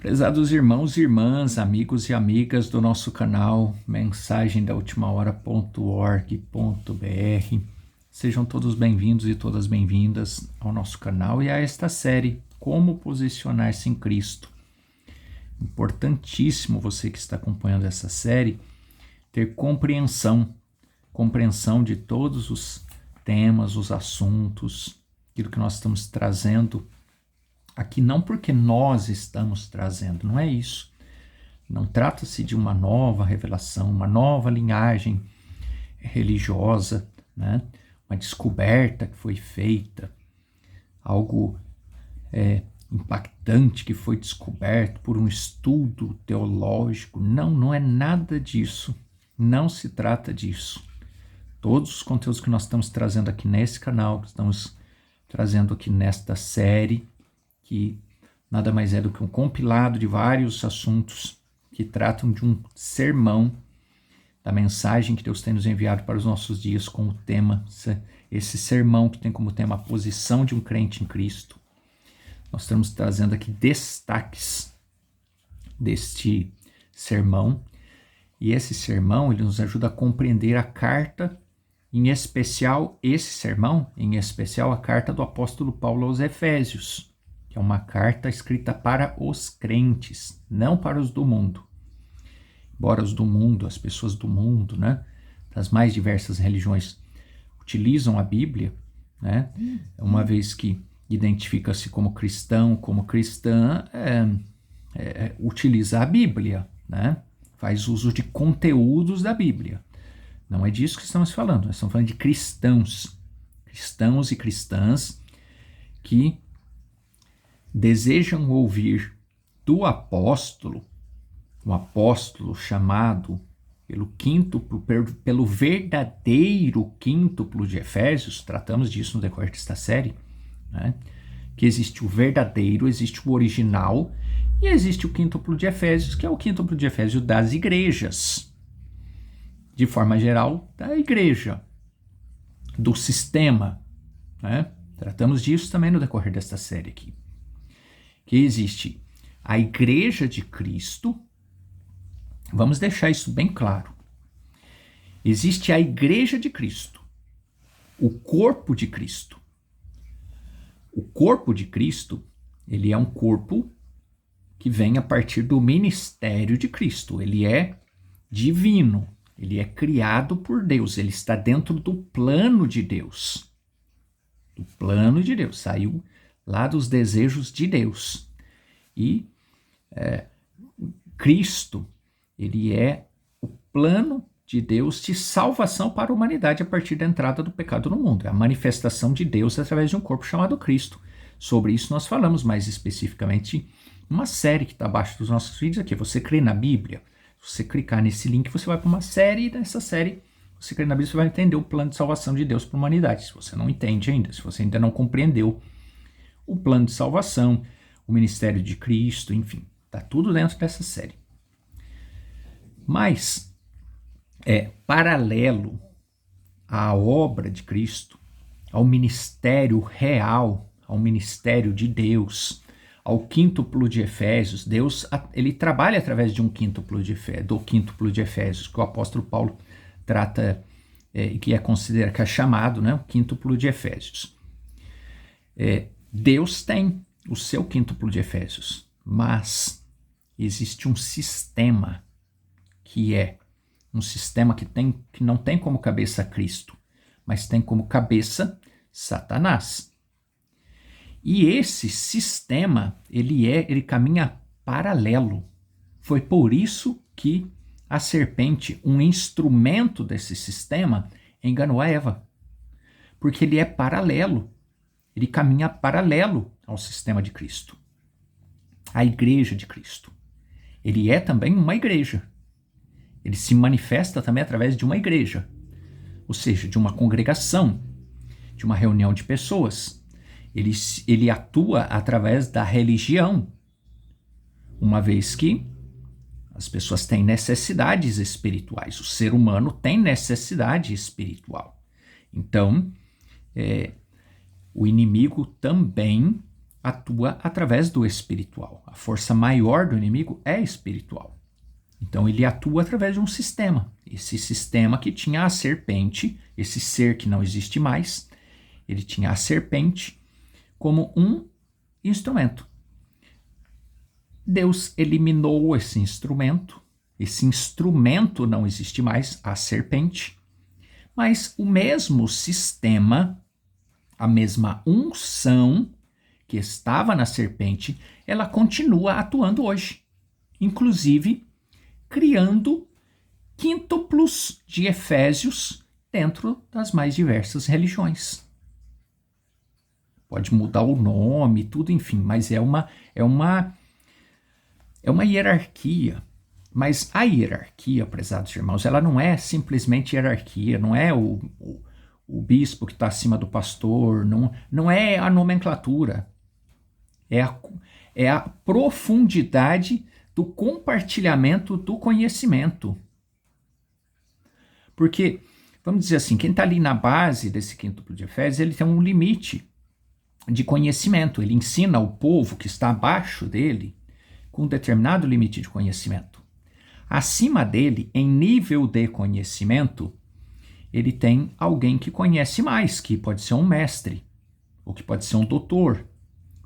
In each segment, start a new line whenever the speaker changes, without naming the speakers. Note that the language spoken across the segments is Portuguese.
Prezados irmãos e irmãs, amigos e amigas do nosso canal Mensagem da Última Hora.org.br, sejam todos bem-vindos e todas bem-vindas ao nosso canal e a esta série Como Posicionar-se em Cristo. Importantíssimo você que está acompanhando essa série ter compreensão de todos os temas, os assuntos, aquilo que nós estamos trazendo aqui, não porque nós estamos trazendo, não é isso. Não trata-se de uma nova revelação, uma nova linhagem religiosa, né? Uma descoberta que foi feita, algo impactante que foi descoberto por um estudo teológico. Não é nada disso. Não se trata disso. Todos os conteúdos que nós estamos trazendo aqui nesse canal, que estamos trazendo aqui nesta série, que nada mais é do que um compilado de vários assuntos que tratam de um sermão, da mensagem que Deus tem nos enviado para os nossos dias com o tema, esse sermão que tem como tema a posição de um crente em Cristo. Nós estamos trazendo aqui destaques deste sermão, e esse sermão ele nos ajuda a compreender a carta, em especial esse sermão, em especial a carta do apóstolo Paulo aos Efésios, que é uma carta escrita para os crentes, não para os do mundo. Embora os do mundo, as pessoas do mundo, né, das mais diversas religiões, utilizam a Bíblia, né, uma vez que identifica-se como cristão, como cristã, utiliza a Bíblia, né, faz uso de conteúdos da Bíblia. Não é disso que estamos falando, nós estamos falando de cristãos e cristãs que desejam ouvir do apóstolo, um apóstolo chamado pelo verdadeiro quíntuplo de Efésios, tratamos disso no decorrer desta série, né? Que existe o verdadeiro, existe o original e existe o quíntuplo de Efésios, que é o quíntuplo de Efésios das igrejas, de forma geral, da igreja, do sistema, né? Tratamos disso também no decorrer desta série aqui. Que existe a Igreja de Cristo, vamos deixar isso bem claro. Existe a Igreja de Cristo, o corpo de Cristo. O corpo de Cristo, ele é um corpo que vem a partir do ministério de Cristo. Ele é divino, ele é criado por Deus, ele está dentro do plano de Deus. Do plano de Deus, saiu lá dos desejos de Deus. E Cristo, ele é o plano de Deus de salvação para a humanidade a partir da entrada do pecado no mundo. É a manifestação de Deus através de um corpo chamado Cristo. Sobre isso nós falamos mais especificamente uma série que está abaixo dos nossos vídeos aqui. Você crê na Bíblia? Se você clicar nesse link, você vai para uma série, e nessa série, você crê na Bíblia, você vai entender o plano de salvação de Deus para a humanidade. Se você não entende ainda, se você ainda não compreendeu o plano de salvação, o ministério de Cristo, enfim, está tudo dentro dessa série. Mas paralelo à obra de Cristo, ao ministério real, ao ministério de Deus, ao quíntuplo de Efésios, Deus ele trabalha através de do quíntuplo de Efésios, que o apóstolo Paulo trata, que é chamado, né, o quíntuplo de Efésios. Deus tem o seu quíntuplo de Efésios, mas existe um sistema que é um sistema que não tem como cabeça Cristo, mas tem como cabeça Satanás. E esse sistema, ele caminha paralelo. Foi por isso que a serpente, um instrumento desse sistema, enganou a Eva. Porque ele é paralelo. Ele caminha paralelo ao sistema de Cristo. A Igreja de Cristo. Ele é também uma igreja. Ele se manifesta também através de uma igreja. Ou seja, de uma congregação, de uma reunião de pessoas. Ele atua através da religião. Uma vez que as pessoas têm necessidades espirituais. O ser humano tem necessidade espiritual. Então, o inimigo também atua através do espiritual. A força maior do inimigo é espiritual. Então ele atua através de um sistema. Esse sistema que tinha a serpente, esse ser que não existe mais, ele tinha a serpente como um instrumento. Deus eliminou esse instrumento não existe mais, a serpente, mas o mesmo sistema, a mesma unção que estava na serpente, ela continua atuando hoje, inclusive criando quíntuplos de Efésios dentro das mais diversas religiões. Pode mudar o nome, tudo, enfim, mas é uma hierarquia. Mas a hierarquia, prezados irmãos, ela não é simplesmente hierarquia, não é o bispo que está acima do pastor, não é a nomenclatura, é a profundidade do compartilhamento do conhecimento. Porque, vamos dizer assim, quem está ali na base desse quíntuplo de Efésios, ele tem um limite de conhecimento, ele ensina o povo que está abaixo dele com um determinado limite de conhecimento. Acima dele, em nível de conhecimento, ele tem alguém que conhece mais, que pode ser um mestre, ou que pode ser um doutor,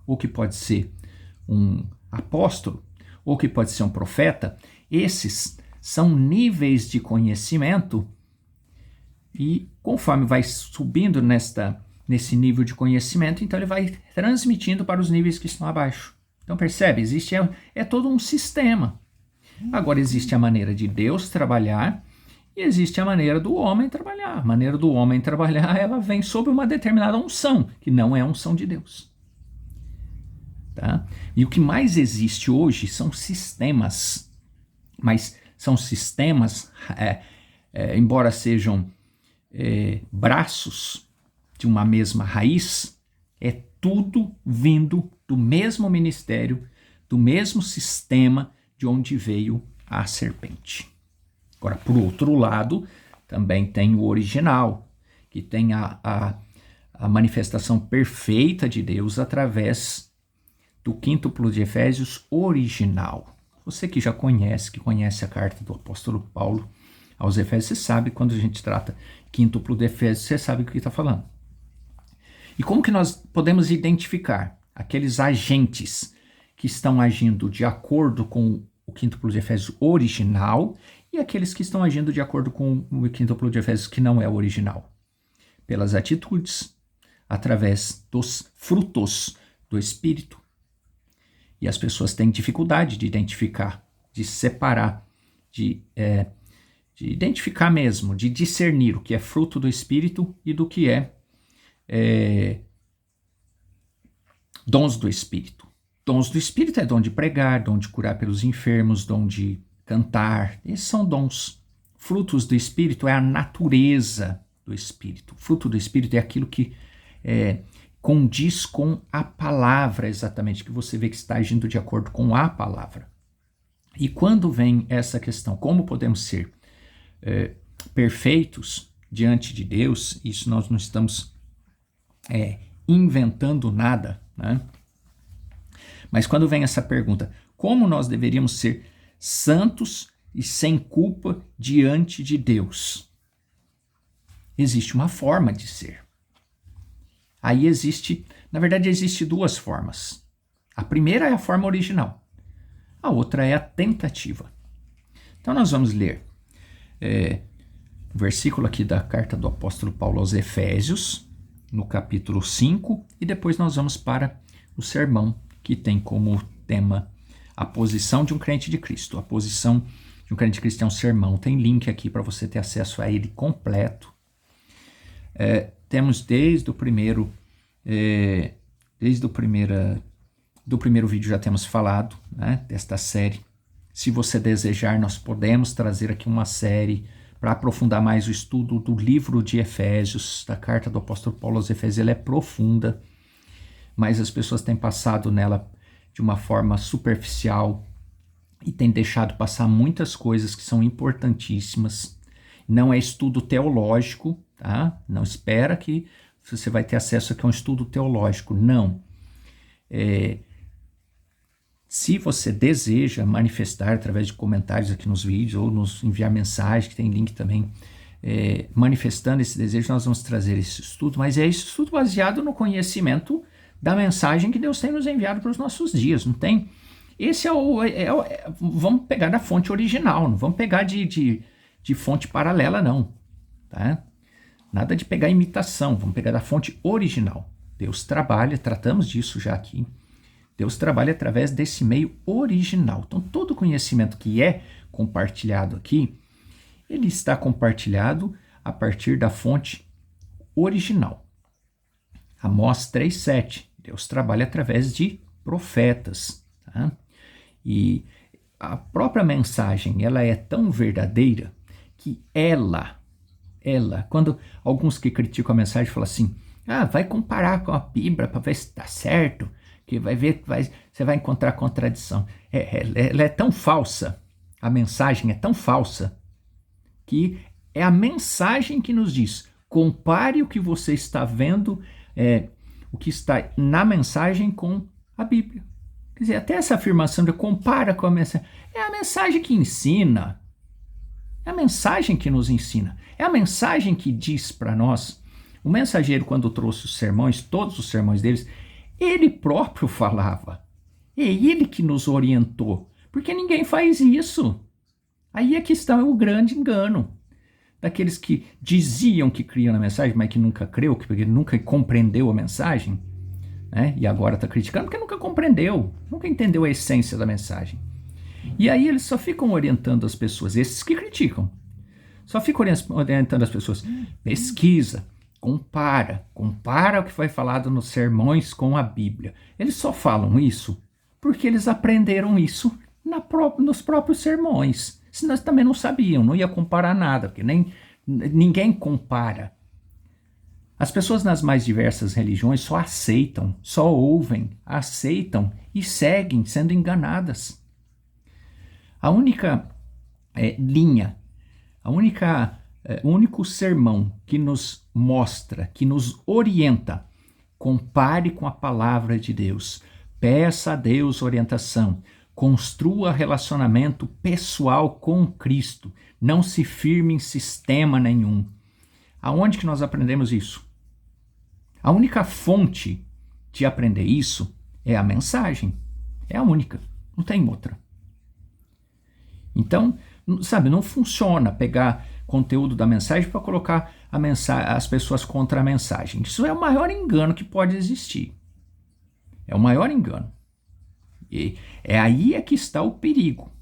ou que pode ser um apóstolo, ou que pode ser um profeta. Esses são níveis de conhecimento e conforme vai subindo nesse nível de conhecimento, então ele vai transmitindo para os níveis que estão abaixo. Então percebe, existe todo um sistema. Agora existe a maneira de Deus trabalhar e existe a maneira do homem trabalhar. A maneira do homem trabalhar, ela vem sob uma determinada unção, que não é a unção de Deus. Tá? E o que mais existe hoje são sistemas, mas são sistemas, embora sejam braços de uma mesma raiz, é tudo vindo do mesmo ministério, do mesmo sistema de onde veio a serpente. Agora, por outro lado, também tem o original, que tem a manifestação perfeita de Deus através do quíntuplo de Efésios original. Você que já conhece a carta do apóstolo Paulo aos Efésios, você sabe, quando a gente trata quíntuplo de Efésios, você sabe o que está falando. E como que nós podemos identificar aqueles agentes que estão agindo de acordo com o quíntuplo de Efésios original e aqueles que estão agindo de acordo com o quíntuplo de Efésios que não é o original? Pelas atitudes, através dos frutos do Espírito. E as pessoas têm dificuldade de identificar, de separar, de identificar mesmo, de discernir o que é fruto do Espírito e do que é dons do Espírito. Dons do Espírito é dom de pregar, dom de curar pelos enfermos, dom de cantar. Esses são dons. Frutos do Espírito é a natureza do Espírito. Fruto do Espírito é aquilo que condiz com a palavra, exatamente, que você vê que está agindo de acordo com a palavra. E quando vem essa questão, como podemos ser perfeitos diante de Deus, isso nós não estamos inventando nada, né? Mas quando vem essa pergunta, como nós deveríamos ser santos e sem culpa diante de Deus? Existe uma forma de ser. Aí na verdade existe duas formas. A primeira é a forma original, a outra é a tentativa. Então nós vamos ler o versículo aqui da carta do apóstolo Paulo aos Efésios, no capítulo 5, e depois nós vamos para o sermão, que tem como tema a posição de um crente de Cristo. A posição de um crente de Cristo é um sermão. Tem link aqui para você ter acesso a ele completo. Temos desde o primeiro vídeo já temos falado, né, desta série. Se você desejar, nós podemos trazer aqui uma série para aprofundar mais o estudo do livro de Efésios, da carta do apóstolo Paulo aos Efésios. Ela é profunda, mas as pessoas têm passado nela de uma forma superficial e têm deixado passar muitas coisas que são importantíssimas. Não é estudo teológico, tá? Não espera que você vai ter acesso aqui a um estudo teológico, não. Se você deseja manifestar através de comentários aqui nos vídeos ou nos enviar mensagem, que tem link também, manifestando esse desejo, nós vamos trazer esse estudo, mas é esse estudo baseado no conhecimento da mensagem que Deus tem nos enviado para os nossos dias, não tem? Esse vamos pegar da fonte original, não vamos pegar de fonte paralela não, tá? Nada de pegar imitação, vamos pegar da fonte original. Deus trabalha, tratamos disso já aqui, Deus trabalha através desse meio original. Então, todo conhecimento que é compartilhado aqui, ele está compartilhado a partir da fonte original. Amós 3,7. Deus trabalha através de profetas. Tá? E a própria mensagem, ela é tão verdadeira que ela, quando alguns que criticam a mensagem falam assim, vai comparar com a Bíblia para ver se está certo, que vai ver que você vai encontrar contradição. Ela é tão falsa, a mensagem é tão falsa, que é a mensagem que nos diz, compare o que você está vendo, o que está na mensagem com a Bíblia. Quer dizer, até essa afirmação de compara com a mensagem, é a mensagem que ensina, é a mensagem que nos ensina, é a mensagem que diz para nós. O mensageiro, quando trouxe os sermões, todos os sermões deles, ele próprio falava. É ele que nos orientou. Porque ninguém faz isso. Aí é que está o grande engano. Daqueles que diziam que criam na mensagem, mas que nunca creu, porque nunca compreendeu a mensagem. Né? E agora está criticando porque nunca compreendeu. Nunca entendeu a essência da mensagem. E aí eles só ficam orientando as pessoas. Esses que criticam. Só ficam orientando as pessoas. Pesquisa. Compara o que foi falado nos sermões com a Bíblia. Eles só falam isso porque eles aprenderam isso nos próprios sermões. Senão eles também não sabiam, não ia comparar nada, porque ninguém compara. As pessoas nas mais diversas religiões só aceitam, só ouvem, aceitam e seguem sendo enganadas. A única linha, o único sermão que nos mostra, que nos orienta, compare com a palavra de Deus, peça a Deus orientação, construa relacionamento pessoal com Cristo, não se firme em sistema nenhum. Aonde que nós aprendemos isso? A única fonte de aprender isso é a mensagem, é a única, não tem outra. Então, sabe, não funciona pegar conteúdo da mensagem para colocar as pessoas contra a mensagem. Isso é o maior engano que pode existir. É o maior engano. E aí é que está o perigo.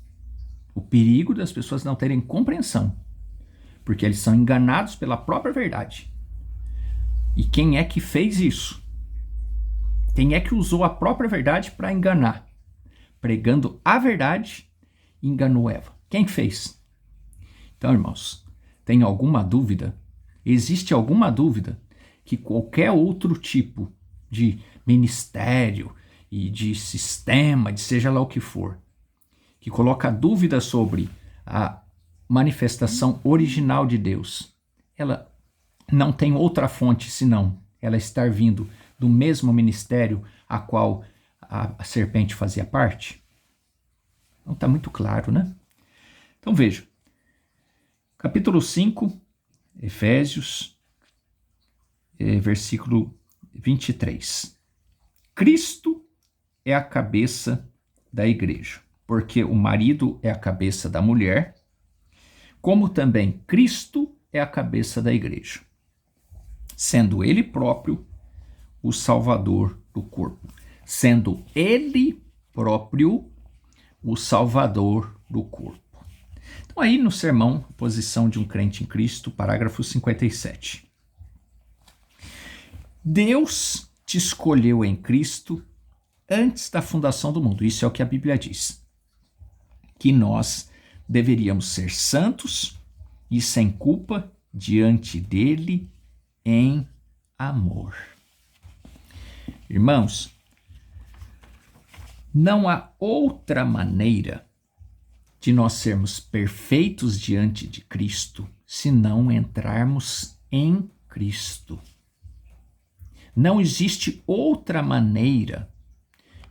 O perigo das pessoas não terem compreensão. Porque eles são enganados pela própria verdade. E quem é que fez isso? Quem é que usou a própria verdade para enganar? Pregando a verdade, enganou Eva. Quem fez? Então, irmãos, tem alguma dúvida? Existe alguma dúvida que qualquer outro tipo de ministério e de sistema, de seja lá o que for, que coloca dúvida sobre a manifestação original de Deus, ela não tem outra fonte senão ela estar vindo do mesmo ministério a qual a serpente fazia parte? Então está muito claro, né? Então veja, capítulo 5, Efésios, versículo 23. Cristo é a cabeça da igreja, porque o marido é a cabeça da mulher, como também Cristo é a cabeça da igreja, sendo ele próprio o salvador do corpo, sendo ele próprio o salvador do corpo. Então aí no sermão, Posição de um Crente em Cristo, parágrafo 57. Deus te escolheu em Cristo antes da fundação do mundo. Isso é o que a Bíblia diz. Que nós deveríamos ser santos e sem culpa diante dele em amor. Irmãos, não há outra maneira de nós sermos perfeitos diante de Cristo se não entrarmos em Cristo. Não existe outra maneira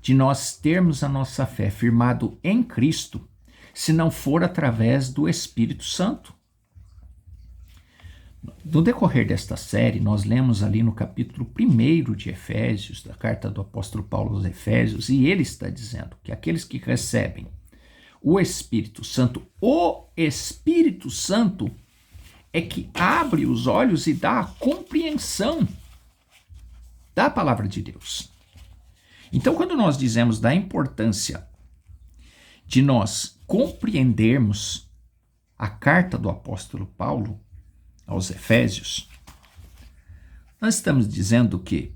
de nós termos a nossa fé firmado em Cristo, se não for através do Espírito Santo. No decorrer desta série, nós lemos ali no capítulo 1 de Efésios, da carta do apóstolo Paulo aos Efésios, e ele está dizendo que aqueles que recebem o Espírito Santo é que abre os olhos e dá a compreensão da palavra de Deus. Então, quando nós dizemos da importância de nós compreendermos a carta do apóstolo Paulo aos Efésios, nós estamos dizendo que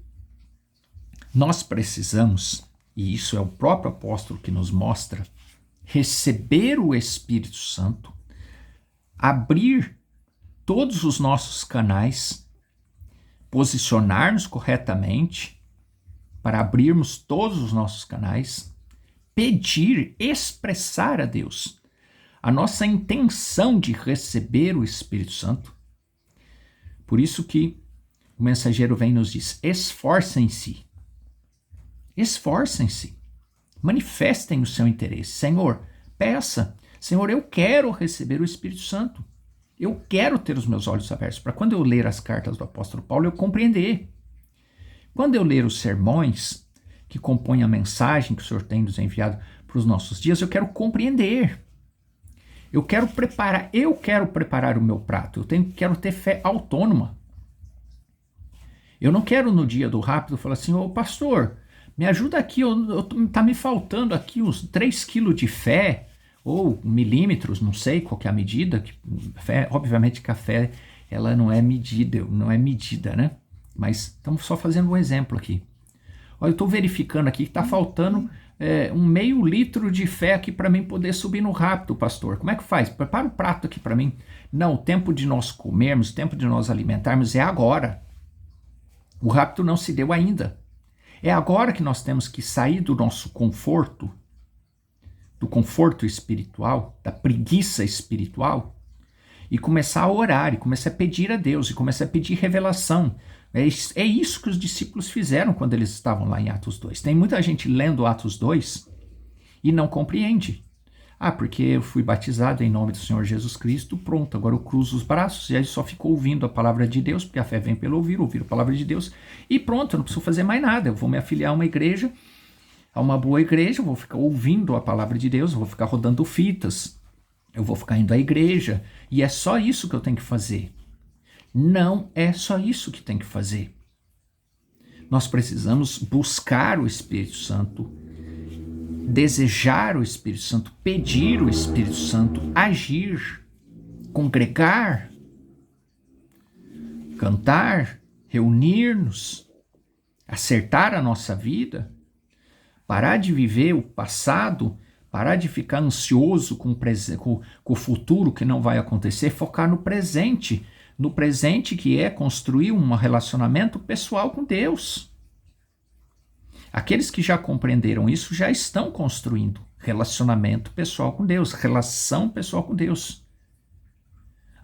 nós precisamos, e isso é o próprio apóstolo que nos mostra, receber o Espírito Santo, abrir todos os nossos canais, posicionar-nos corretamente para abrirmos todos os nossos canais, pedir, expressar a Deus a nossa intenção de receber o Espírito Santo. Por isso que o mensageiro vem e nos diz: esforcem-se, manifestem o seu interesse. Senhor, peça, Senhor, eu quero receber o Espírito Santo. Eu quero ter os meus olhos abertos para quando eu ler as cartas do apóstolo Paulo eu compreender. Quando eu ler os sermões que compõem a mensagem que o Senhor tem nos enviado para os nossos dias, eu quero compreender. Eu quero preparar o meu prato. Quero ter fé autônoma. Eu não quero no dia do rápido falar assim: ô pastor, me ajuda aqui, tá me faltando aqui uns 3 quilos de fé, ou milímetros, não sei qual que é a medida. Obviamente que a fé ela não é medida, né? Mas estamos só fazendo um exemplo aqui. Olha, eu estou verificando aqui que está faltando um meio litro de fé aqui para mim poder subir no rápido, pastor. Como é que faz? Prepara o prato aqui para mim. Não, o tempo de nós comermos, o tempo de nós alimentarmos é agora. O rápido não se deu ainda. É agora que nós temos que sair do nosso conforto, do conforto espiritual, da preguiça espiritual, e começar a orar, e começar a pedir a Deus, e começar a pedir revelação. É isso que os discípulos fizeram quando eles estavam lá em Atos 2. Tem muita gente lendo Atos 2 e não compreende. Porque eu fui batizado em nome do Senhor Jesus Cristo, pronto, agora eu cruzo os braços, e aí só fico ouvindo a palavra de Deus, porque a fé vem pelo ouvir a palavra de Deus, e pronto, eu não preciso fazer mais nada, eu vou me afiliar a uma igreja, a uma boa igreja, eu vou ficar ouvindo a palavra de Deus, eu vou ficar rodando fitas, eu vou ficar indo à igreja, e é só isso que eu tenho que fazer. Não é só isso que tem que fazer. Nós precisamos buscar o Espírito Santo, desejar o Espírito Santo, pedir o Espírito Santo, agir, congregar, cantar, reunir-nos, acertar a nossa vida, parar de viver o passado, parar de ficar ansioso com o futuro que não vai acontecer, focar no presente que é construir um relacionamento pessoal com Deus. Aqueles que já compreenderam isso já estão construindo relacionamento pessoal com Deus, relação pessoal com Deus.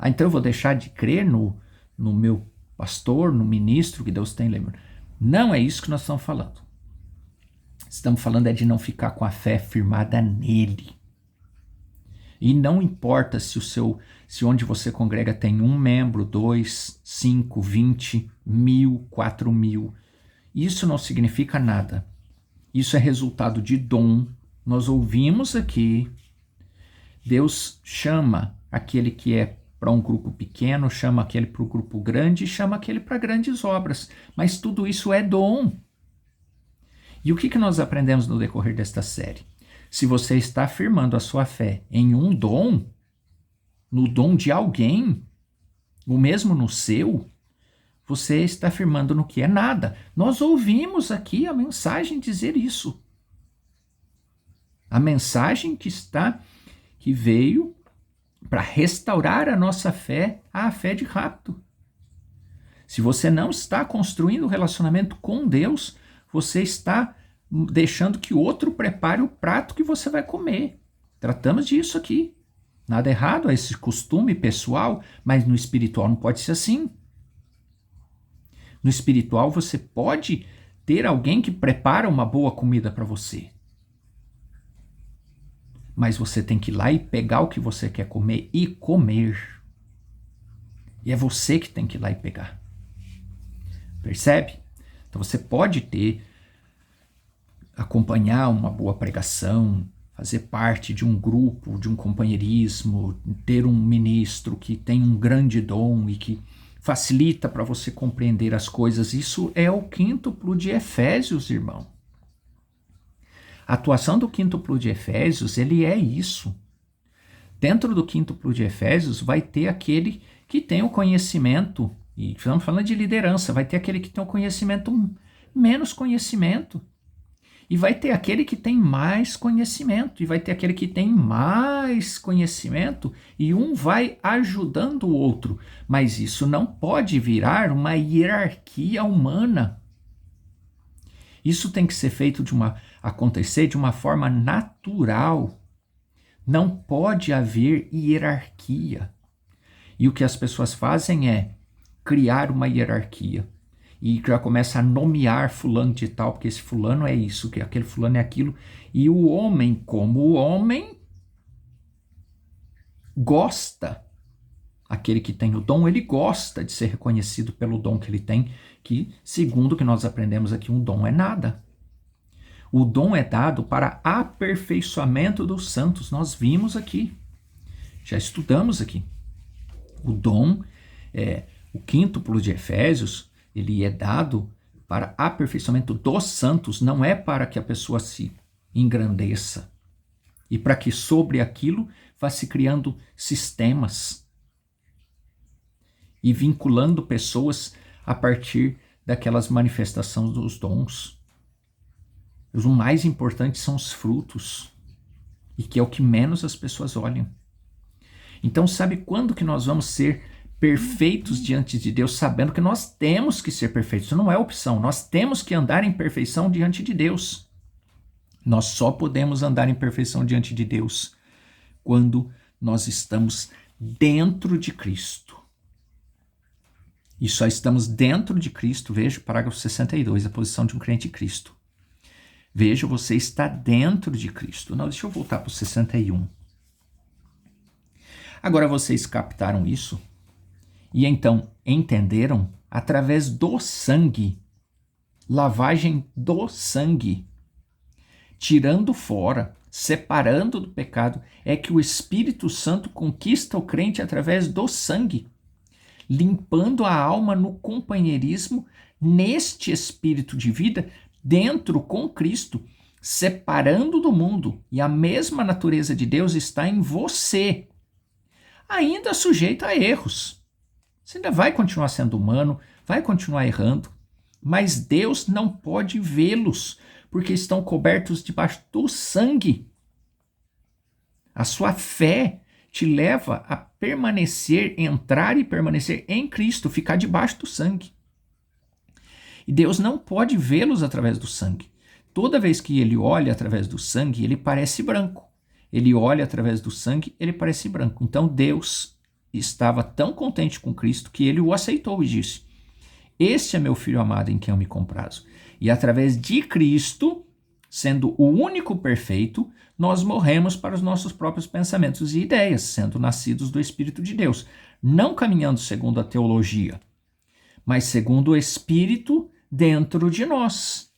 Então eu vou deixar de crer no meu pastor, no ministro que Deus tem. Não é isso que nós estamos falando. Estamos falando de não ficar com a fé firmada nele. E não importa se onde você congrega tem 1 membro, 2, 5, 20, 1.000, 4.000. Isso não significa nada. Isso é resultado de dom. Nós ouvimos aqui. Deus chama aquele que é para um grupo pequeno, chama aquele para o grupo grande, chama aquele para grandes obras. Mas tudo isso é dom. E o que nós aprendemos no decorrer desta série? Se você está afirmando a sua fé em um dom, no dom de alguém, ou mesmo no seu, você está afirmando no que é nada. Nós ouvimos aqui a mensagem dizer isso. A mensagem que veio para restaurar a nossa fé, a fé de rápido. Se você não está construindo um relacionamento com Deus, você está deixando que outro prepare o prato que você vai comer. Tratamos disso aqui. Nada errado a esse costume pessoal, mas no espiritual não pode ser assim. No espiritual você pode ter alguém que prepara uma boa comida para você. Mas você tem que ir lá e pegar o que você quer comer e comer. E é você que tem que ir lá e pegar. Percebe? Então você pode acompanhar uma boa pregação, fazer parte de um grupo, de um companheirismo, ter um ministro que tem um grande dom e que facilita para você compreender as coisas. Isso é o quíntuplo de Efésios, irmão. A atuação do quíntuplo de Efésios, ele é isso. Dentro do quíntuplo de Efésios vai ter aquele que tem o conhecimento, e estamos falando de liderança, vai ter aquele que tem o conhecimento, menos conhecimento. E vai ter aquele que tem mais conhecimento, e vai ter aquele que tem mais conhecimento, e um vai ajudando o outro. Mas isso não pode virar uma hierarquia humana. Isso tem que ser feito acontecer de uma forma natural. Não pode haver hierarquia. E o que as pessoas fazem é criar uma hierarquia. E já começa a nomear fulano de tal, porque esse fulano é isso, que aquele fulano é aquilo. E o homem, como homem, gosta. Aquele que tem o dom, ele gosta de ser reconhecido pelo dom que ele tem, que, segundo o que nós aprendemos aqui, um dom é nada. O dom é dado para aperfeiçoamento dos santos. Nós vimos aqui, já estudamos aqui. O dom, o quíntuplo de Efésios, ele é dado para aperfeiçoamento dos santos, não é para que a pessoa se engrandeça. E para que sobre aquilo vá se criando sistemas e vinculando pessoas a partir daquelas manifestações dos dons. O mais importante são os frutos, e que é o que menos as pessoas olham. Então, sabe quando que nós vamos ser perfeitos diante de Deus, sabendo que nós temos que ser perfeitos? Isso não é opção, nós temos que andar em perfeição diante de Deus. Nós só podemos andar em perfeição diante de Deus quando nós estamos dentro de Cristo. E só estamos dentro de Cristo, veja o parágrafo 62, a posição de um crente em Cristo. Veja, você está dentro de Cristo. Não, deixa eu voltar para o 61. Agora vocês captaram isso? E então entenderam através do sangue, lavagem do sangue, tirando fora, separando do pecado, é que o Espírito Santo conquista o crente através do sangue, limpando a alma no companheirismo neste espírito de vida, dentro com Cristo, separando do mundo, e a mesma natureza de Deus está em você, ainda sujeito a erros. Você ainda vai continuar sendo humano, vai continuar errando, mas Deus não pode vê-los, porque estão cobertos debaixo do sangue. A sua fé te leva a permanecer, entrar e permanecer em Cristo, ficar debaixo do sangue. E Deus não pode vê-los através do sangue. Toda vez que ele olha através do sangue, ele parece branco. Ele olha através do sangue, ele parece branco. Então Deus estava tão contente com Cristo que ele o aceitou e disse: este é meu filho amado em quem eu me comprazo. E através de Cristo, sendo o único perfeito, nós morremos para os nossos próprios pensamentos e ideias, sendo nascidos do Espírito de Deus, não caminhando segundo a teologia, mas segundo o Espírito dentro de nós,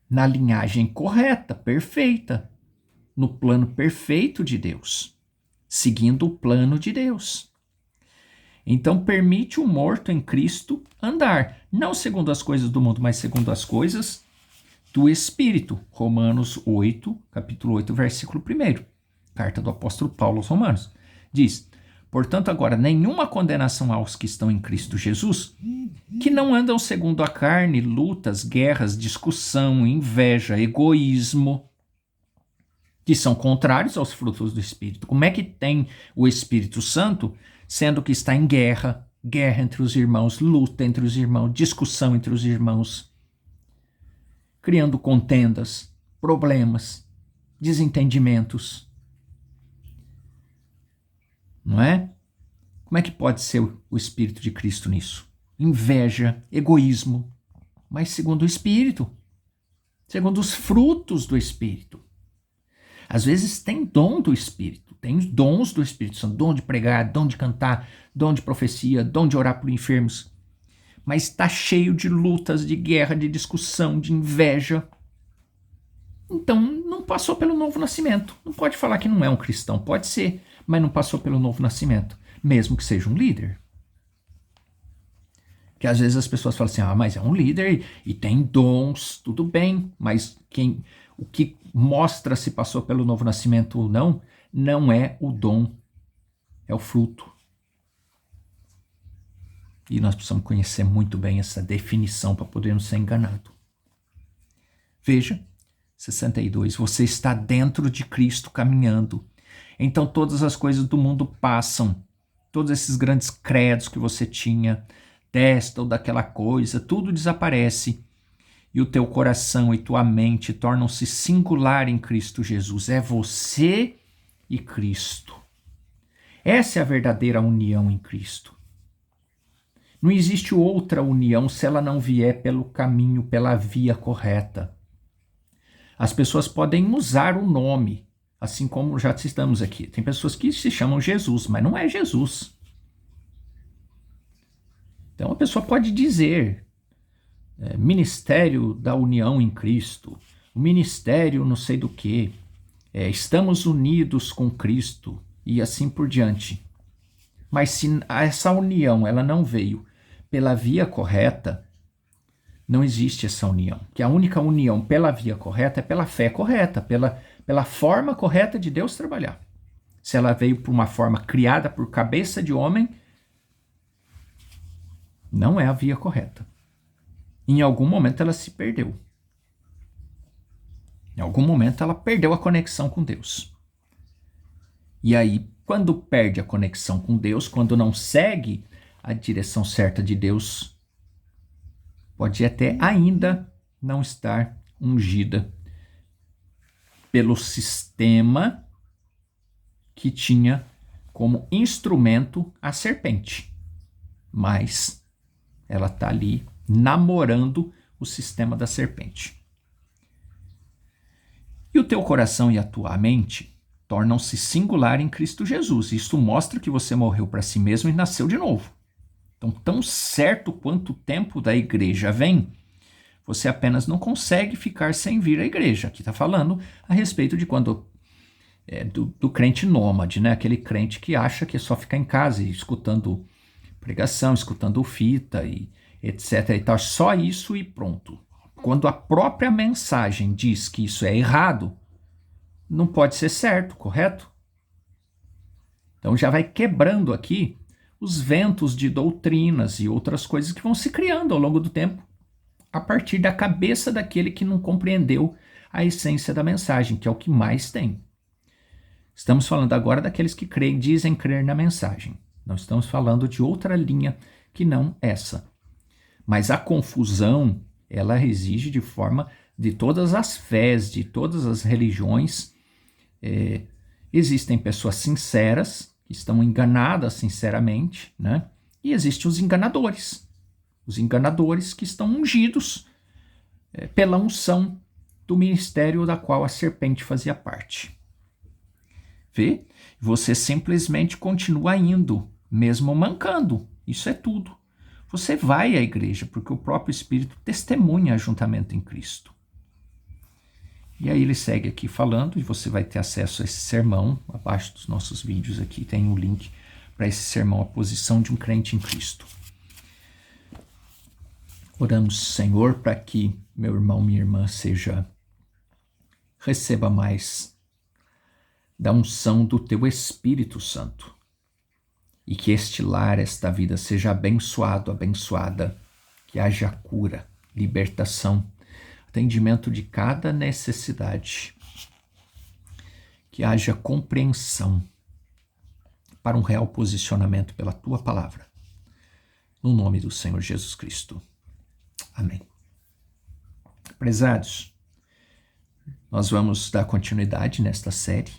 na linhagem correta, perfeita, no plano perfeito de Deus, seguindo o plano de Deus. Então permite o morto em Cristo andar, não segundo as coisas do mundo, mas segundo as coisas do Espírito. Romanos 8, capítulo 8, versículo 1. Carta do apóstolo Paulo aos Romanos. Diz: portanto, agora, nenhuma condenação aos que estão em Cristo Jesus, que não andam segundo a carne, lutas, guerras, discussão, inveja, egoísmo, que são contrários aos frutos do Espírito. Como é que tem o Espírito Santo, sendo que está em guerra entre os irmãos, luta entre os irmãos, discussão entre os irmãos, criando contendas, problemas, desentendimentos? Não é? Como é que pode ser o Espírito de Cristo nisso? Inveja, egoísmo. mas segundo o Espírito, segundo os frutos do Espírito. Às vezes tem dom do Espírito, tem dons do Espírito Santo, dom de pregar, dom de cantar, dom de profecia, dom de orar por enfermos, mas está cheio de lutas, de guerra, de discussão, de inveja. Então não passou pelo novo nascimento. Não pode falar que não é um cristão, pode ser, mas não passou pelo novo nascimento, mesmo que seja um líder. Que às vezes as pessoas falam assim, mas é um líder e tem dons, tudo bem, mas o que mostra se passou pelo novo nascimento ou não, não é o dom, é o fruto. E nós precisamos conhecer muito bem essa definição para podermos ser enganados. Veja, 62, você está dentro de Cristo caminhando. Então todas as coisas do mundo passam, todos esses grandes credos que você tinha, desta ou daquela coisa, tudo desaparece. E o teu coração e tua mente tornam-se singular em Cristo Jesus. É você e Cristo. Essa é a verdadeira união em Cristo. Não existe outra união se ela não vier pelo caminho, pela via correta. As pessoas podem usar o nome, assim como já citamos aqui. Tem pessoas que se chamam Jesus, mas não é Jesus. Então a pessoa pode dizer Ministério da União em Cristo, o Ministério não sei do que, estamos unidos com Cristo e assim por diante. Mas se essa união ela não veio pela via correta, não existe essa união. Que a única união pela via correta é pela fé correta, pela forma correta de Deus trabalhar. Se ela veio por uma forma criada por cabeça de homem, não é a via correta. Em algum momento ela se perdeu. Em algum momento ela perdeu a conexão com Deus. E aí, quando perde a conexão com Deus, quando não segue a direção certa de Deus, pode até ainda não estar ungida pelo sistema que tinha como instrumento a serpente. Mas ela está ali namorando o sistema da serpente. E o teu coração e a tua mente tornam-se singular em Cristo Jesus. Isso mostra que você morreu para si mesmo e nasceu de novo. Então, tão certo quanto o tempo da igreja vem, você apenas não consegue ficar sem vir à igreja. Aqui está falando a respeito de quando do crente nômade, né? Aquele crente que acha que é só ficar em casa e escutando pregação, escutando fita e etc. e tal. Só isso e pronto. Quando a própria mensagem diz que isso é errado, não pode ser certo, correto? Então já vai quebrando aqui os ventos de doutrinas e outras coisas que vão se criando ao longo do tempo, a partir da cabeça daquele que não compreendeu a essência da mensagem, que é o que mais tem. Estamos falando agora daqueles que dizem crer na mensagem. Não estamos falando de outra linha que não essa. Mas a confusão, ela exige de forma de todas as fés, de todas as religiões. Existem pessoas sinceras, que estão enganadas sinceramente, né? E existem os enganadores que estão ungidos pela unção do ministério da qual a serpente fazia parte. Vê? Você simplesmente continua indo, mesmo mancando, isso é tudo. Você vai à igreja, porque o próprio Espírito testemunha ajuntamento em Cristo. E aí ele segue aqui falando, e você vai ter acesso a esse sermão, abaixo dos nossos vídeos aqui tem um link para esse sermão, a posição de um crente em Cristo. Oramos, Senhor, para que meu irmão, minha irmã receba mais da unção do teu Espírito Santo. E que este lar, esta vida seja abençoado, abençoada, que haja cura, libertação, atendimento de cada necessidade, que haja compreensão para um real posicionamento pela tua palavra. No nome do Senhor Jesus Cristo. Amém. Prezados, nós vamos dar continuidade nesta série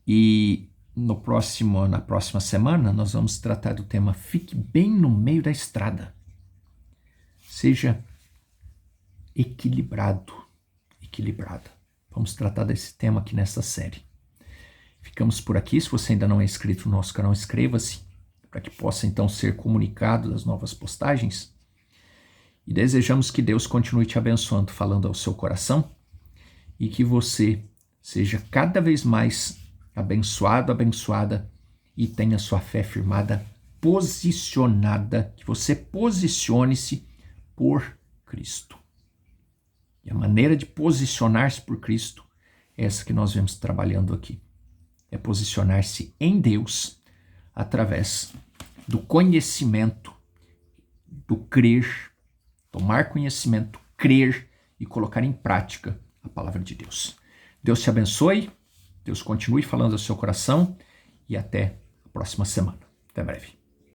e na próxima semana nós vamos tratar do tema Fique bem no meio da estrada. Seja equilibrado, equilibrada. Vamos tratar desse tema aqui nessa série. Ficamos por aqui. Se você ainda não é inscrito no nosso canal, inscreva-se para que possa então ser comunicado das novas postagens. E desejamos que Deus continue te abençoando, falando ao seu coração, e que você seja cada vez mais abençoado, abençoada, e tenha sua fé firmada, posicionada, que você posicione-se por Cristo. E a maneira de posicionar-se por Cristo é essa que nós vemos trabalhando aqui. É posicionar-se em Deus através do conhecimento, do crer, tomar conhecimento, crer e colocar em prática a palavra de Deus. Deus te abençoe, Deus continue falando ao seu coração e até a próxima semana. Até breve.